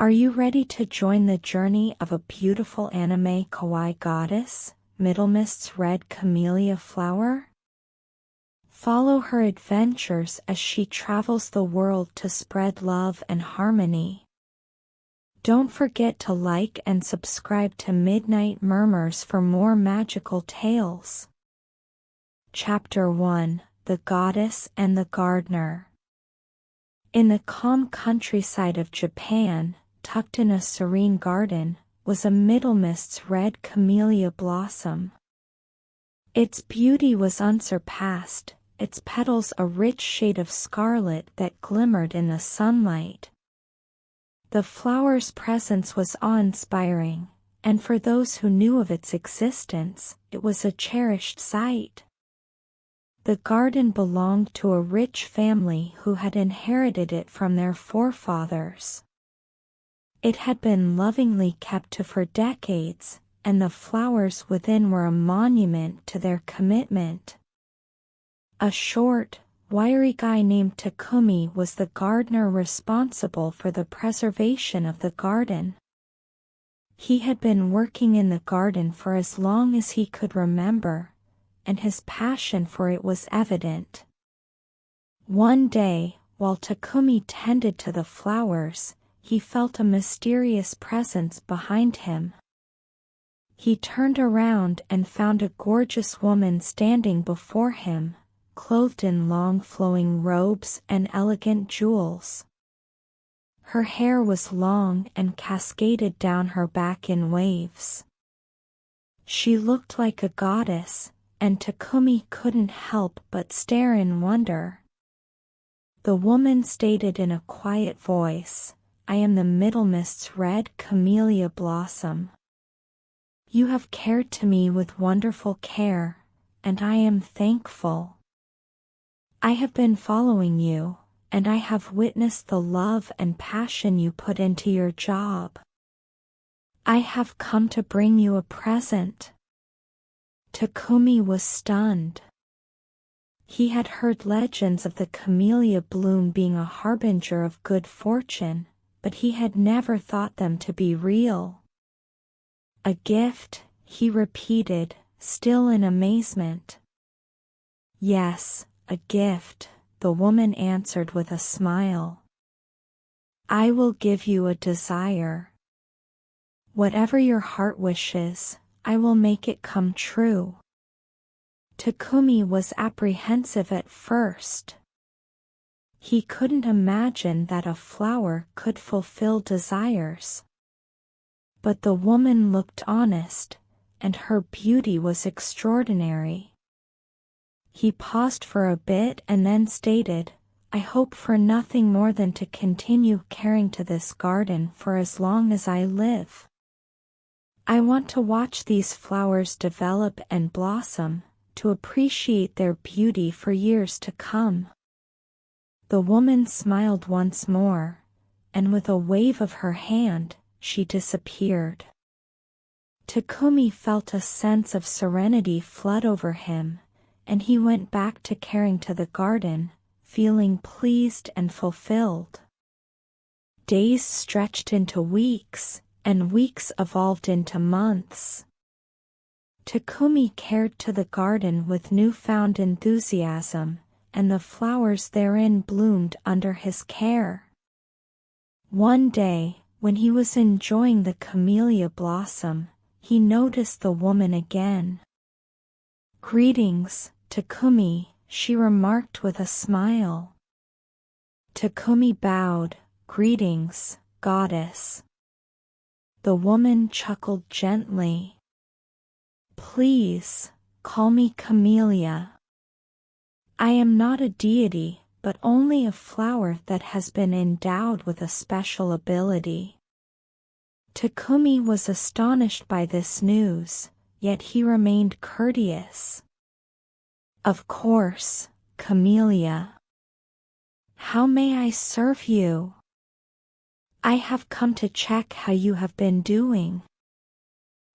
Are you ready to join the journey of a beautiful anime kawaii goddess, Middlemist's red camellia flower? Follow her adventures as she travels the world to spread love and harmony. Don't forget to like and subscribe to Midnight Murmurs for more magical tales. Chapter 1: The Goddess and the Gardener. In the calm countryside of Japan, tucked in a serene garden, was a Middlemist's red camellia blossom. Its beauty was unsurpassed, its petals a rich shade of scarlet that glimmered in the sunlight. The flower's presence was awe-inspiring, and for those who knew of its existence, it was a cherished sight. The garden belonged to a rich family who had inherited it from their forefathers. It had been lovingly kept for decades, and the flowers within were a monument to their commitment. A short, wiry guy named Takumi was the gardener responsible for the preservation of the garden. He had been working in the garden for as long as he could remember, and his passion for it was evident. One day, while Takumi tended to the flowers, he felt a mysterious presence behind him. He turned around and found a gorgeous woman standing before him, clothed in long flowing robes and elegant jewels. Her hair was long and cascaded down her back in waves. She looked like a goddess, and Takumi couldn't help but stare in wonder. The woman stated in a quiet voice, "I am the Middlemist's red camellia blossom. You have cared to me with wonderful care, and I am thankful. I have been following you, and I have witnessed the love and passion you put into your job. I have come to bring you a present." Takumi was stunned. He had heard legends of the camellia bloom being a harbinger of good fortune, but he had never thought them to be real. "A gift," he repeated, still in amazement. "Yes, a gift," the woman answered with a smile. "I will give you a desire. Whatever your heart wishes, I will make it come true." Takumi was apprehensive at first. He couldn't imagine that a flower could fulfill desires. But the woman looked honest, and her beauty was extraordinary. He paused for a bit and then stated, "I hope for nothing more than to continue caring to this garden for as long as I live. I want to watch these flowers develop and blossom, to appreciate their beauty for years to come." The woman smiled once more, and with a wave of her hand, she disappeared. Takumi felt a sense of serenity flood over him, and he went back to caring to the garden, feeling pleased and fulfilled. Days stretched into weeks, and weeks evolved into months. Takumi cared to the garden with newfound enthusiasm, and the flowers therein bloomed under his care. One day, when he was enjoying the camellia blossom, he noticed the woman again. "Greetings, Takumi," she remarked with a smile. Takumi bowed, "Greetings, goddess." The woman chuckled gently. "Please, call me Camellia. I am not a deity, but only a flower that has been endowed with a special ability." Takumi was astonished by this news, yet he remained courteous. "Of course, Camellia. How may I serve you? I have come to check how you have been doing.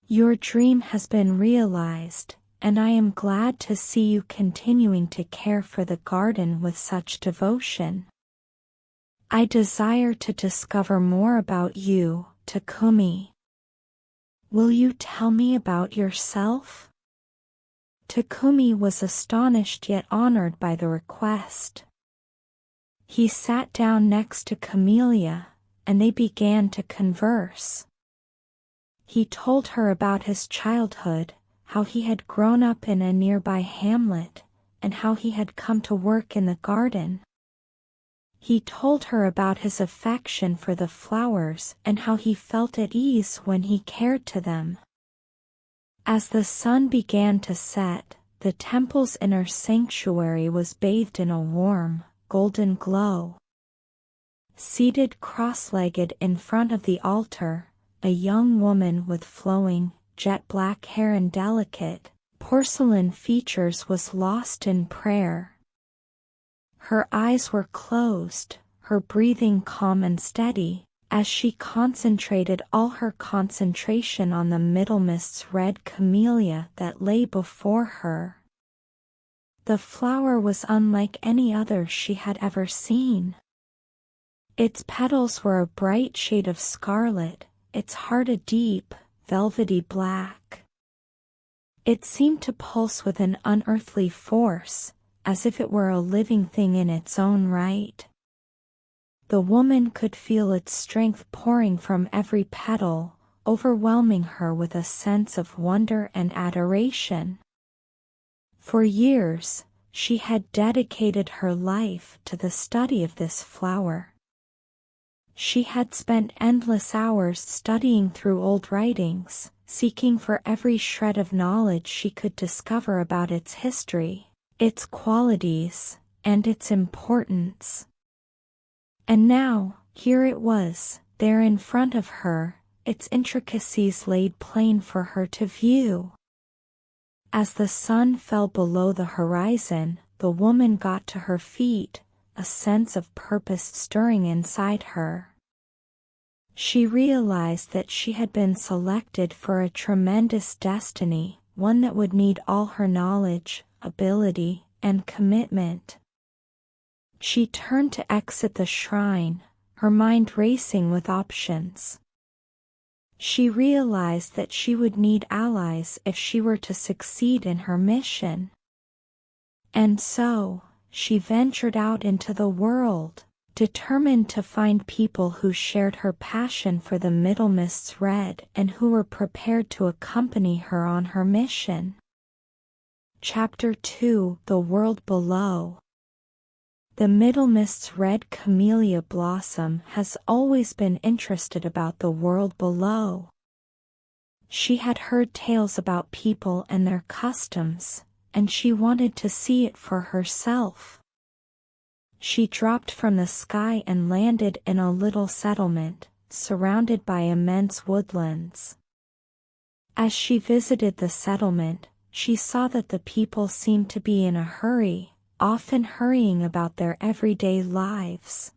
Your dream has been realized, and I am glad to see you continuing to care for the garden with such devotion. I desire to discover more about you, Takumi. Will you tell me about yourself? Takumi was astonished yet honored by the request. He sat down next to Camellia, and they began to converse. He told her about his childhood, how he had grown up in a nearby hamlet, and how he had come to work in the garden. He told her about his affection for the flowers and how he felt at ease when he cared to them. As the sun began to set, the temple's inner sanctuary was bathed in a warm, golden glow. Seated cross-legged in front of the altar, a young woman with flowing, jet-black hair and delicate, porcelain features was lost in prayer. Her eyes were closed, her breathing calm and steady, as she concentrated all her concentration on the Middlemist's red camellia that lay before her. The flower was unlike any other she had ever seen. Its petals were a bright shade of scarlet, its heart a deep, velvety black. It seemed to pulse with an unearthly force, as if it were a living thing in its own right. The woman could feel its strength pouring from every petal, overwhelming her with a sense of wonder and adoration. For years, she had dedicated her life to the study of this flower. She had spent endless hours studying through old writings, seeking for every shred of knowledge she could discover about its history, its qualities, and its importance. And now, here it was, there in front of her, its intricacies laid plain for her to view. As the sun fell below the horizon, the woman got to her feet, a sense of purpose stirring inside her. She realized that she had been selected for a tremendous destiny, one that would need all her knowledge, ability, and commitment. She turned to exit the shrine, her mind racing with options. She realized that she would need allies if she were to succeed in her mission. And so, she ventured out into the world, determined to find people who shared her passion for the Middlemist's red and who were prepared to accompany her on her mission. Chapter 2: The World Below. The Middlemist's red camellia blossom has always been interested about the world below. She had heard tales about people and their customs, and she wanted to see it for herself. She dropped from the sky and landed in a little settlement, surrounded by immense woodlands. As she visited the settlement, she saw that the people seemed to be in a hurry, often hurrying about their everyday lives.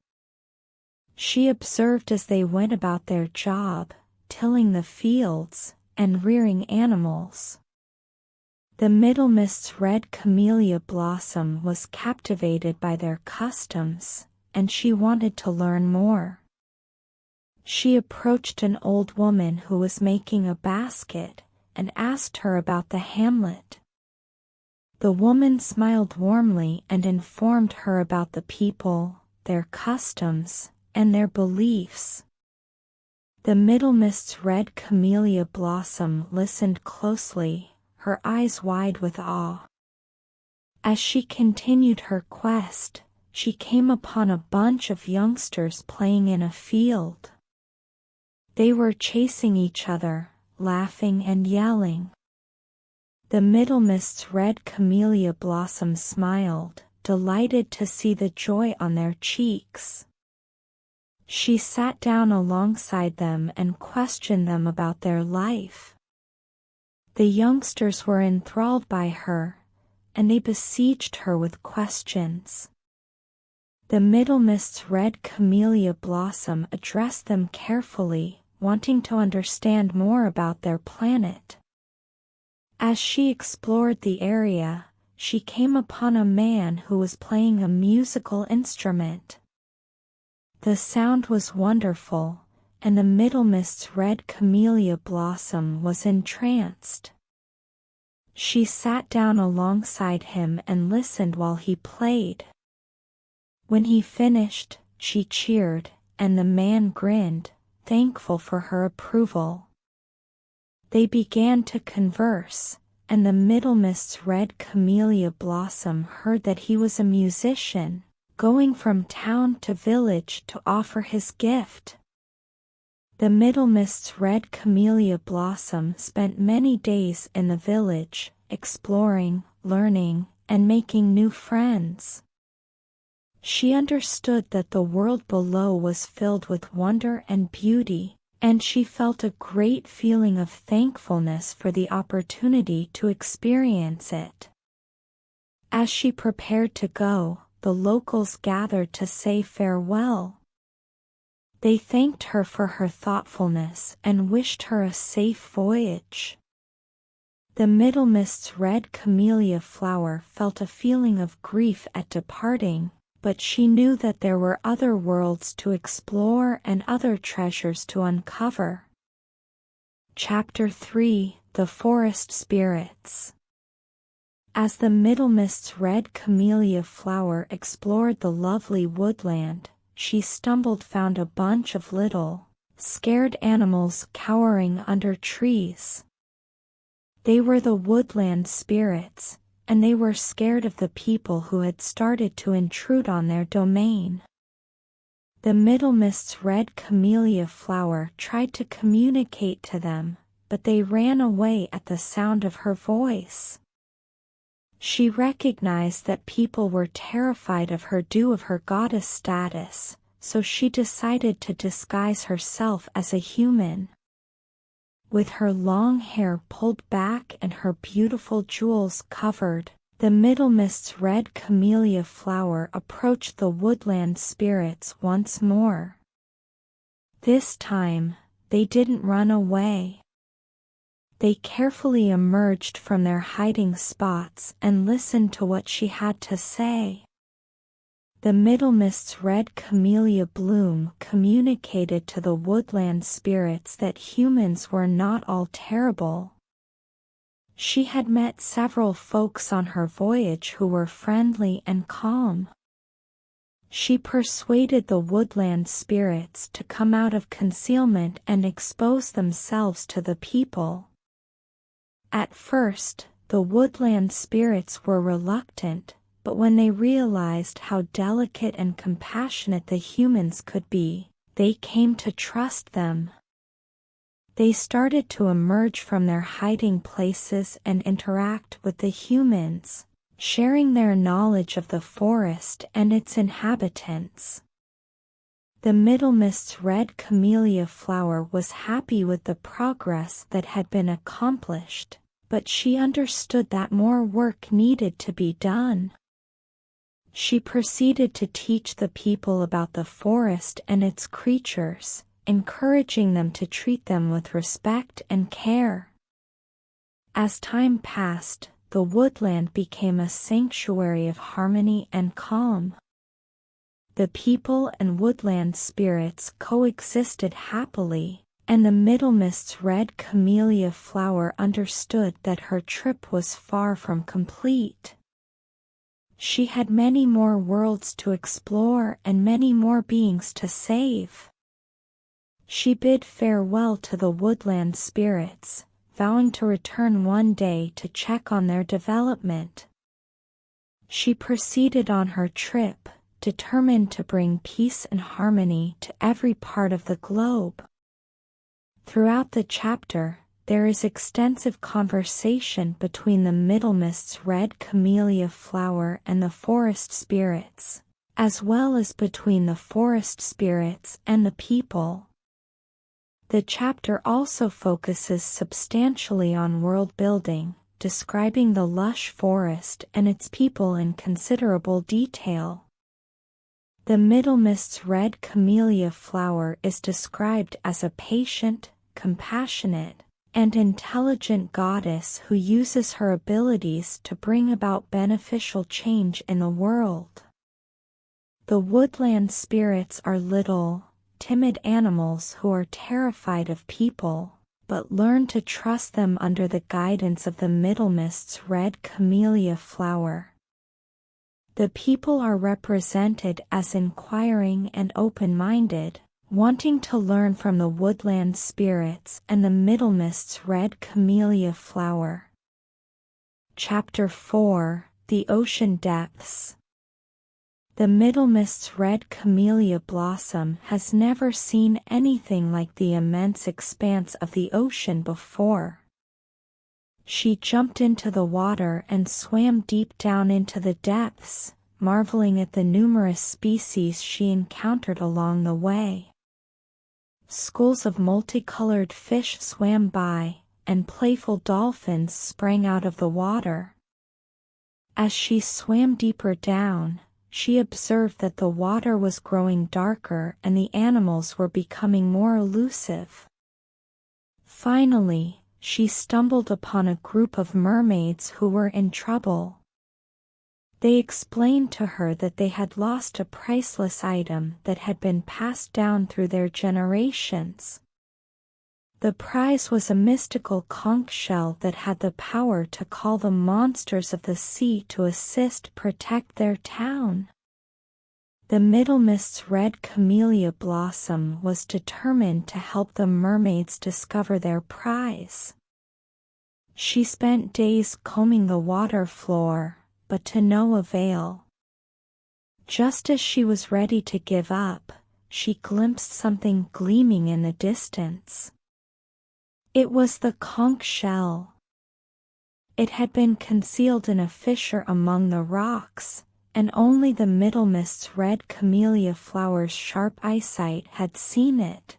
She observed as they went about their job, tilling the fields, and rearing animals. The Middlemist's red camellia blossom was captivated by their customs, and she wanted to learn more. She approached an old woman who was making a basket, and asked her about the hamlet. The woman smiled warmly and informed her about the people, their customs, and their beliefs. The Middlemist's red camellia blossom listened closely, her eyes wide with awe. As she continued her quest, she came upon a bunch of youngsters playing in a field. They were chasing each other, laughing and yelling. The Middlemist's red camellia blossom smiled, delighted to see the joy on their cheeks. She sat down alongside them and questioned them about their life. The youngsters were enthralled by her, and they besieged her with questions. The Middlemist's red camellia blossom addressed them carefully, wanting to understand more about their planet. As she explored the area, she came upon a man who was playing a musical instrument. The sound was wonderful, and the Middlemist's red camellia blossom was entranced. She sat down alongside him and listened while he played. When he finished, she cheered, and the man grinned, thankful for her approval. They began to converse, and the Middlemist's red camellia blossom heard that he was a musician, going from town to village to offer his gift. The Middlemist's red camellia blossom spent many days in the village, exploring, learning, and making new friends. She understood that the world below was filled with wonder and beauty, and she felt a great feeling of thankfulness for the opportunity to experience it. As she prepared to go, the locals gathered to say farewell. They thanked her for her thoughtfulness and wished her a safe voyage. The Middlemist's red camellia flower felt a feeling of grief at departing, but she knew that there were other worlds to explore and other treasures to uncover. Chapter 3: The Forest Spirits. As the Middlemist's red camellia flower explored the lovely woodland, she found a bunch of little, scared animals cowering under trees. They were the woodland spirits, and they were scared of the people who had started to intrude on their domain. The Middlemist's red camellia flower tried to communicate to them, but they ran away at the sound of her voice. She recognized that people were terrified of her due of her goddess status, so she decided to disguise herself as a human. With her long hair pulled back and her beautiful jewels covered, the Middlemist's red camellia flower approached the woodland spirits once more. This time, they didn't run away. They carefully emerged from their hiding spots and listened to what she had to say. The Middlemist's red camellia bloom communicated to the woodland spirits that humans were not all terrible. She had met several folks on her voyage who were friendly and calm. She persuaded the woodland spirits to come out of concealment and expose themselves to the people. At first, the woodland spirits were reluctant, but when they realized how delicate and compassionate the humans could be, they came to trust them. They started to emerge from their hiding places and interact with the humans, sharing their knowledge of the forest and its inhabitants. The Middlemist's red camellia flower was happy with the progress that had been accomplished, but she understood that more work needed to be done. She proceeded to teach the people about the forest and its creatures, encouraging them to treat them with respect and care. As time passed, the woodland became a sanctuary of harmony and calm. The people and woodland spirits coexisted happily, and the Middlemist's red camellia flower understood that her trip was far from complete. She had many more worlds to explore and many more beings to save. She bid farewell to the woodland spirits, vowing to return one day to check on their development. She proceeded on her trip, determined to bring peace and harmony to every part of the globe. Throughout the chapter, there is extensive conversation between the Middlemist's red camellia flower and the forest spirits, as well as between the forest spirits and the people. The chapter also focuses substantially on world building, describing the lush forest and its people in considerable detail. The Middlemist's red camellia flower is described as a patient, compassionate, and intelligent goddess who uses her abilities to bring about beneficial change in the world. The woodland spirits are little, timid animals who are terrified of people, but learn to trust them under the guidance of the Middlemist's red camellia flower. The people are represented as inquiring and open-minded, wanting to learn from the woodland spirits and the Middlemist's red camellia flower. Chapter 4: The Ocean Depths. The Middlemist's red camellia blossom has never seen anything like the immense expanse of the ocean before. She jumped into the water and swam deep down into the depths, marveling at the numerous species she encountered along the way. Schools of multicolored fish swam by, and playful dolphins sprang out of the water. As she swam deeper down, she observed that the water was growing darker and the animals were becoming more elusive. Finally, she stumbled upon a group of mermaids who were in trouble. They explained to her that they had lost a priceless item that had been passed down through their generations. The prize was a mystical conch shell that had the power to call the monsters of the sea to assist protect their town. The Middlemist's red camellia blossom was determined to help the mermaids discover their prize. She spent days combing the water floor, but to no avail. Just as she was ready to give up, she glimpsed something gleaming in the distance. It was the conch shell. It had been concealed in a fissure among the rocks, and only the Middlemist's red camellia flower's sharp eyesight had seen it.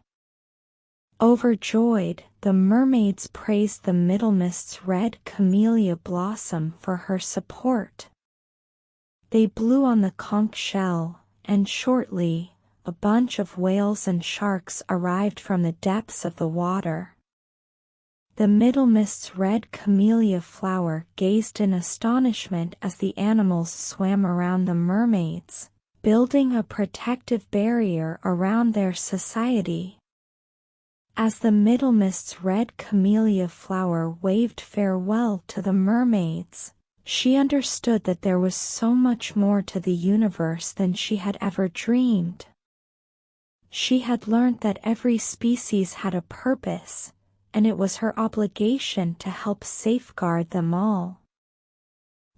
Overjoyed, the mermaids praised the Middlemist's red camellia blossom for her support. They blew on the conch shell, and shortly, a bunch of whales and sharks arrived from the depths of the water. The Middlemist's red camellia flower gazed in astonishment as the animals swam around the mermaids, building a protective barrier around their society. As the Middlemist's red camellia flower waved farewell to the mermaids, she understood that there was so much more to the universe than she had ever dreamed. She had learned that every species had a purpose, and it was her obligation to help safeguard them all.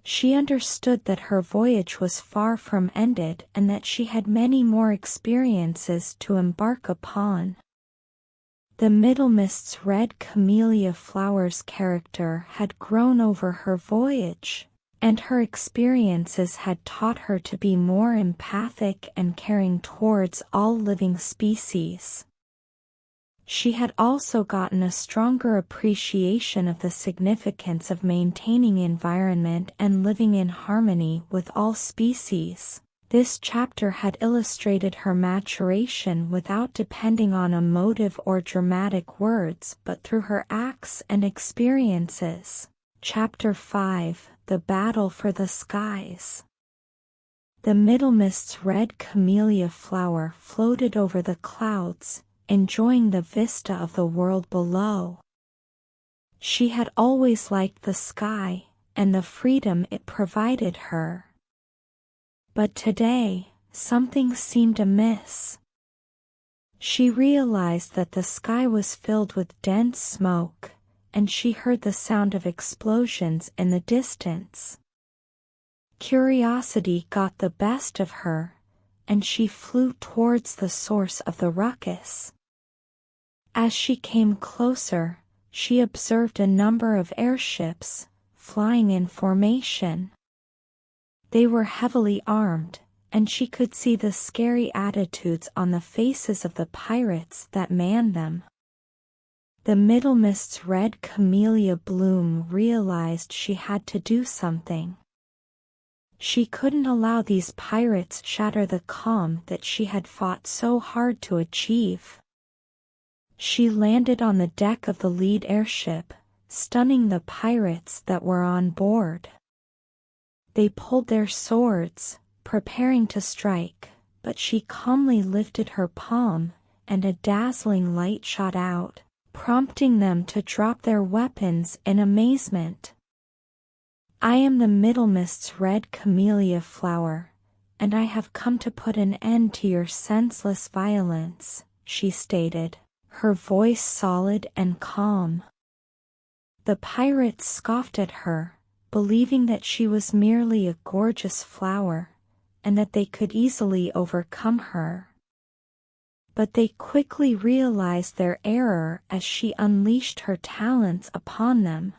She understood that her voyage was far from ended and that she had many more experiences to embark upon. The Middlemist's red camellia flower's character had grown over her voyage, and her experiences had taught her to be more empathic and caring towards all living species. She had also gotten a stronger appreciation of the significance of maintaining environment and living in harmony with all species. This chapter had illustrated her maturation without depending on emotive or dramatic words but through her acts and experiences. Chapter 5: The Battle for the Skies. The Middlemist's red camellia flower floated over the clouds, enjoying the vista of the world below. She had always liked the sky and the freedom it provided her. But today, something seemed amiss. She realized that the sky was filled with dense smoke, and she heard the sound of explosions in the distance. Curiosity got the best of her, and she flew towards the source of the ruckus. As she came closer, she observed a number of airships, flying in formation. They were heavily armed, and she could see the scary attitudes on the faces of the pirates that manned them. The Middlemist's red camellia bloom realized she had to do something. She couldn't allow these pirates shatter the calm that she had fought so hard to achieve. She landed on the deck of the lead airship, stunning the pirates that were on board. They pulled their swords, preparing to strike, but she calmly lifted her palm, and a dazzling light shot out, prompting them to drop their weapons in amazement. "I am the Middlemist's red camellia flower, and I have come to put an end to your senseless violence," she stated, her voice solid and calm. The pirates scoffed at her, believing that she was merely a gorgeous flower, and that they could easily overcome her. But they quickly realized their error as she unleashed her talents upon them.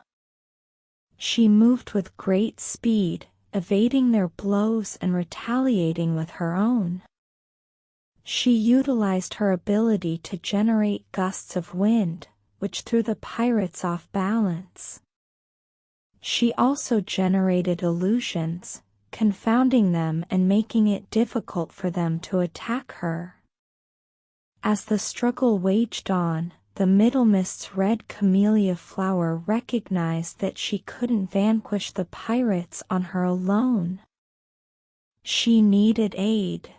She moved with great speed, evading their blows and retaliating with her own. She utilized her ability to generate gusts of wind, which threw the pirates off balance. She also generated illusions, confounding them and making it difficult for them to attack her. As the struggle waged on, the Middlemist's red camellia flower recognized that she couldn't vanquish the pirates on her alone. She needed aid.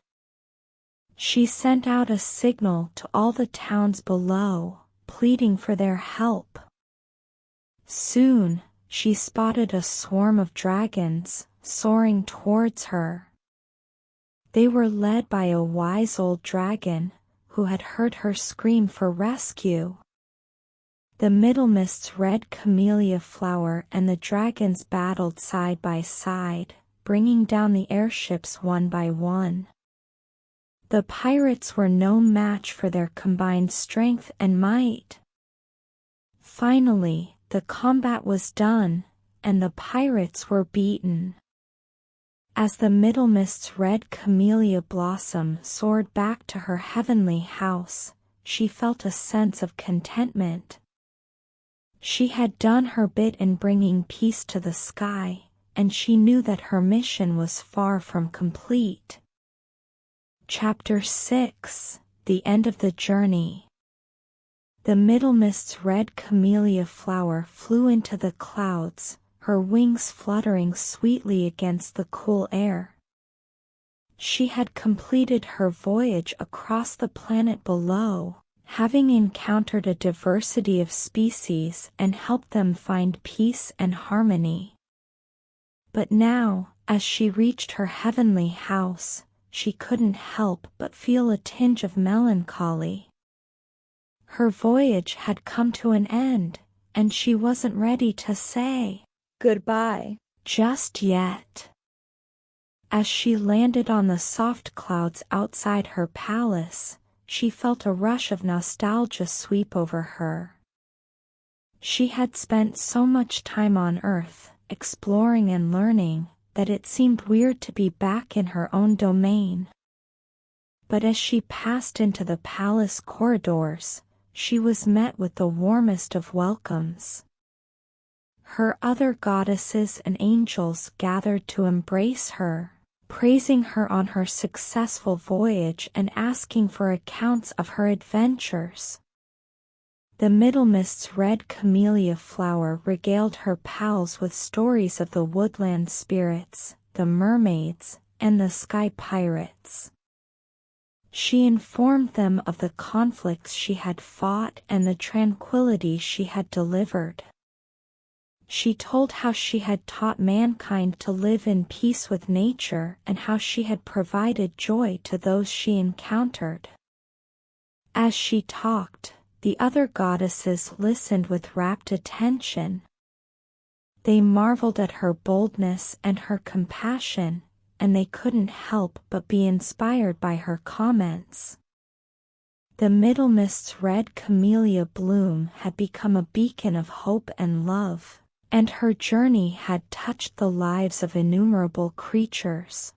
She sent out a signal to all the towns below, pleading for their help. Soon, she spotted a swarm of dragons, soaring towards her. They were led by a wise old dragon, who had heard her scream for rescue. The Middlemist's red camellia flower and the dragons battled side by side, bringing down the airships one by one. The pirates were no match for their combined strength and might. Finally, the combat was done, and the pirates were beaten. As the Middlemist's red camellia blossom soared back to her heavenly house, she felt a sense of contentment. She had done her bit in bringing peace to the sky, and she knew that her mission was far from complete. Chapter 6: The End of the Journey. The Middlemist's red camellia flower flew into the clouds, her wings fluttering sweetly against the cool air. She had completed her voyage across the planet below, having encountered a diversity of species and helped them find peace and harmony. But now, as she reached her heavenly house, she couldn't help but feel a tinge of melancholy. Her voyage had come to an end, and she wasn't ready to say goodbye just yet. As she landed on the soft clouds outside her palace, she felt a rush of nostalgia sweep over her. She had spent so much time on Earth, exploring and learning, that it seemed weird to be back in her own domain. But as she passed into the palace corridors, she was met with the warmest of welcomes. Her other goddesses and angels gathered to embrace her, praising her on her successful voyage and asking for accounts of her adventures. The Middlemist's red camellia flower regaled her pals with stories of the woodland spirits, the mermaids, and the sky pirates. She informed them of the conflicts she had fought and the tranquility she had delivered. She told how she had taught mankind to live in peace with nature and how she had provided joy to those she encountered. As she talked, the other goddesses listened with rapt attention. They marveled at her boldness and her compassion, and they couldn't help but be inspired by her comments. The Middlemist's red camellia bloom had become a beacon of hope and love, and her journey had touched the lives of innumerable creatures.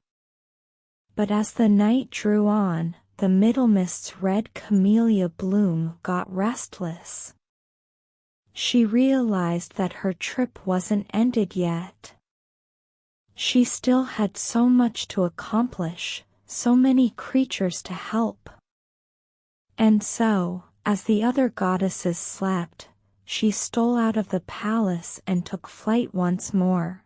But as the night drew on, the Middlemist's red camellia bloom got restless. She realized that her trip wasn't ended yet. She still had so much to accomplish, so many creatures to help. And so, as the other goddesses slept, she stole out of the palace and took flight once more.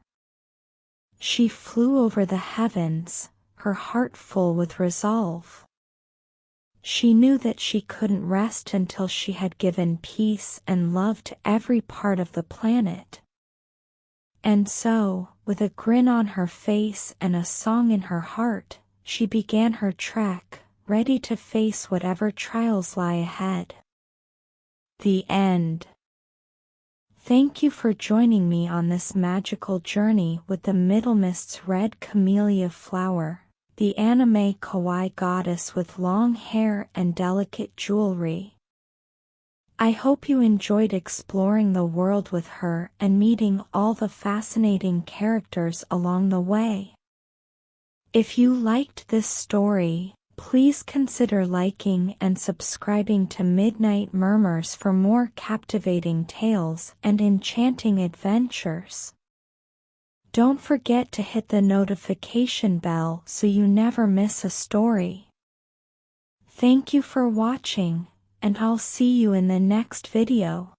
She flew over the heavens, her heart full with resolve. She knew that she couldn't rest until she had given peace and love to every part of the planet. And so, with a grin on her face and a song in her heart, she began her trek, ready to face whatever trials lie ahead. The end. Thank you for joining me on this magical journey with the Middlemist's red camellia flower, the anime kawaii goddess with long hair and delicate jewelry. I hope you enjoyed exploring the world with her and meeting all the fascinating characters along the way. If you liked this story, please consider liking and subscribing to Midnight Murmurs for more captivating tales and enchanting adventures. Don't forget to hit the notification bell so you never miss a story. Thank you for watching, and I'll see you in the next video.